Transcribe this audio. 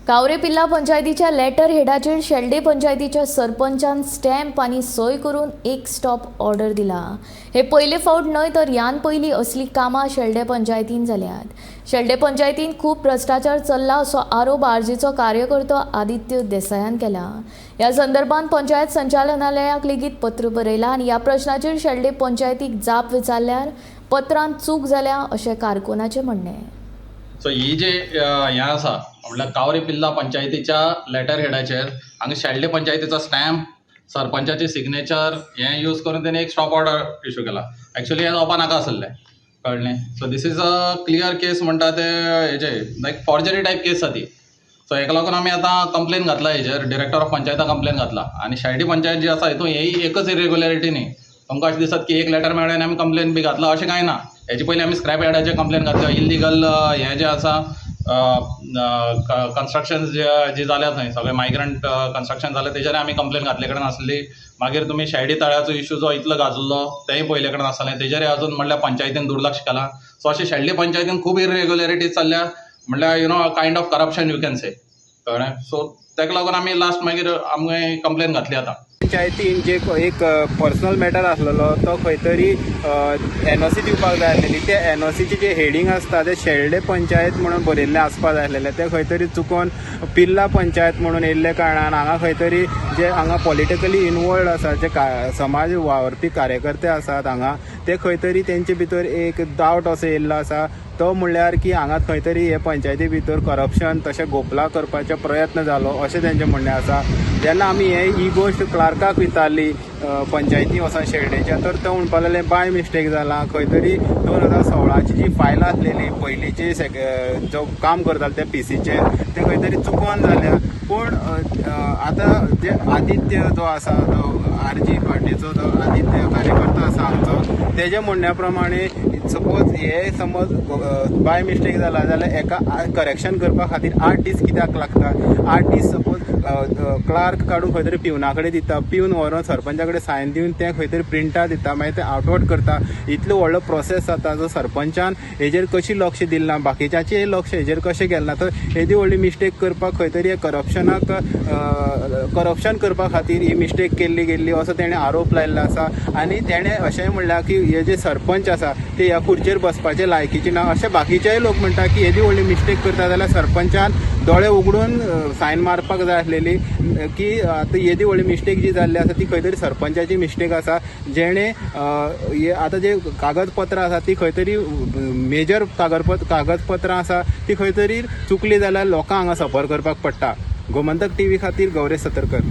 कावरे पिल्ला पंचायतीच्या लेटर हेडाचेर शेल्डे पंचायतीच्या सरपंचान स्टॅम्प आनी सय करून एक स्टॉप ऑर्डर दिला। हे पयले फावट न्हय तर ह्यान पयलीं असली कामां शेल्डे पंचायतीन जाल्यात। शेल्डे पंचायतीन खूब भ्रष्टाचार चल्ला असो आरोप आरजीचो कार्यकर्तो आदित्य देसायान केला। ह्या संदर्भात पंचायत संचालनालयाक लेगीत पत्र बरयला आनी ह्या प्रश्नाचेर शेल्डे पंचायतीक जाप विचारल्यार पत्रांत चूक जाल्या अशें कारकुनाचें म्हणणें। सो ही जे हें आसा म्हटल्यार कावरे पिल्ला पंचायतीच्या लेटर हेडाचेर हांगा शेल्डे पंचायतीचो स्टॅम्प सरपंचाची सिग्नेचर हें यूज करून तेणें एक स्टॉप ऑर्डर इश्यू केला। एक्चुअली हें जावपा नाका आसलें, कळ्ळें। So this is a clear case म्हणटा ते हेजे लायक फॉर्जरी टायप केस आसा ती। सो हेका लागून आमी आतां कंप्लेन घातला हेजेर, डिरेक्टर ऑफ पंचायता कंप्लेन घातला। आनी शेल्डे पंचायत जी आसा हितून हेय एकच इरेग्युलरिटी न्ही। तुमकां अशें दिसत की एक लेटर मेळ्ळें आनी आमी कंप्लेन बी घातला, अशें कांय ना। हेजे पयलीं आमी स्क्रॅप यार्डाचेर कंप्लेन घातल्या, इल्लिगल हें जें आसा कन्स्ट्रक्शन जी जाल्या थंय सगळें मायग्रंट कन्स्ट्रक्शन जालें तेजेर आमी कंप्लेन घातले कडेन आसली। मागीर तुमी शेल्डे तळ्याचो इश्यू जो इतलो गाजल्लो तेंय पयले कडेन आसलें, तेजेरय अजून म्हणल्यार पंचायतीन दुर्लक्ष केलां। सो अशें शेल्डे पंचायतीन खूब इरेग्युलरिटीज चल्ल्या, म्हणल्यार kind of corruption you can say, कळ्ळें। सो तेका लागून आमी लास्ट मागीर आमगे कंप्लेन घातली आतां। पंचायतीन जे एक पर्सनल मॅटर आसलेलो तो खंय तरी NOC दिवपाक जाय आसलेली, ते NOCचे जे हेडींग आसता ते शेल्डे पंचायत म्हणून बरयल्लें आसपाक जाय आसलेलें, ते खंय तरी चुकोन पिल्ला पंचायत म्हणून येयल्ले कारणान हांगा खंय तरी जे हांगा पॉलिटिकली इनवॉल्ड आसा, जे समाज वावरपी कार्यकर्ते आसात हांगा, ते खंय तरी तेंचे भितर एक डावट असो येयल्लो आसा। तो म्हणल्यार की हांगा खंय तरी हे पंचायती भितर करप्शन तशें घोपला करपाचो प्रयत्न जालो अशें तेंचें म्हणणें आसा। जेन्ना आमी ही गोश्ट क्लार्काक विचारली पंचायती वचोन शेल्डेच्या, तर तो म्हणपाक लागलें बाय मिस्टेक जाला, खंय तरी 2016ची जी फायल आसलेली पयलींची जो काम करताले त्या PCचे ते खंय तरी चुकोन जाल्या। पूण आतां जे आदित्य जो आसा तो RG पार्टीचो जो आदित्य कार्यकर्तो आसा आमचो, तेजे म्हणण्या प्रमाणे सपोज हे समज बाय मिस्टेक जाला जाल्यार एका करेक्शन करपा खातीर 8 दीस कित्याक लागतात। 8 दीस सपोज क्लार्क काडून खंय तरी पिवना कडेन दिता, पिवन व्हरून सरपंचा कडेन सायन दिवन तें खंय तरी प्रिंटार दिता, मागीर तें आउटवर्ड करता। इतलो व्हडलो प्रोसेस जाता जो सरपंचान हेजेर कशी लक्ष दिलें ना, बाकीच्याचें लक्ष हेजेर कशें गेलें ना, तर येदी व्हडली मिस्टेक करपाक खंय तरी करप्शन करपा खातीर ही मिस्टेक केल्ली गेल्ली असो तेणें आरोप लायिल्लो आसा। आनी तेणें अशेंय म्हणलां की हे जे सरपंच आसा ते ह्या खुर्चेर बसपाचे लायकीचे ना, अशें बाकीचेय लोक म्हणटा की येदी व्हडली मिस्टेक करता जाल्यार सरपंचान दोळे उगडून सायन मारपाक जाय आसलेली, की आतां येदी व्हडली मिस्टेक जी जाल्ली आसा ती खंय तरी सरपंचाची मिस्टेक आसा। जेणें आतां जे कागदपत्रां आसा ती खंय तरी मेजर कागदपत्रां आसा ती खंय तरी चुकली जाल्यार लोकांक हांगा सफर करपाक पडटा। गोमंतक TV खातीर गौरेश सतरकर।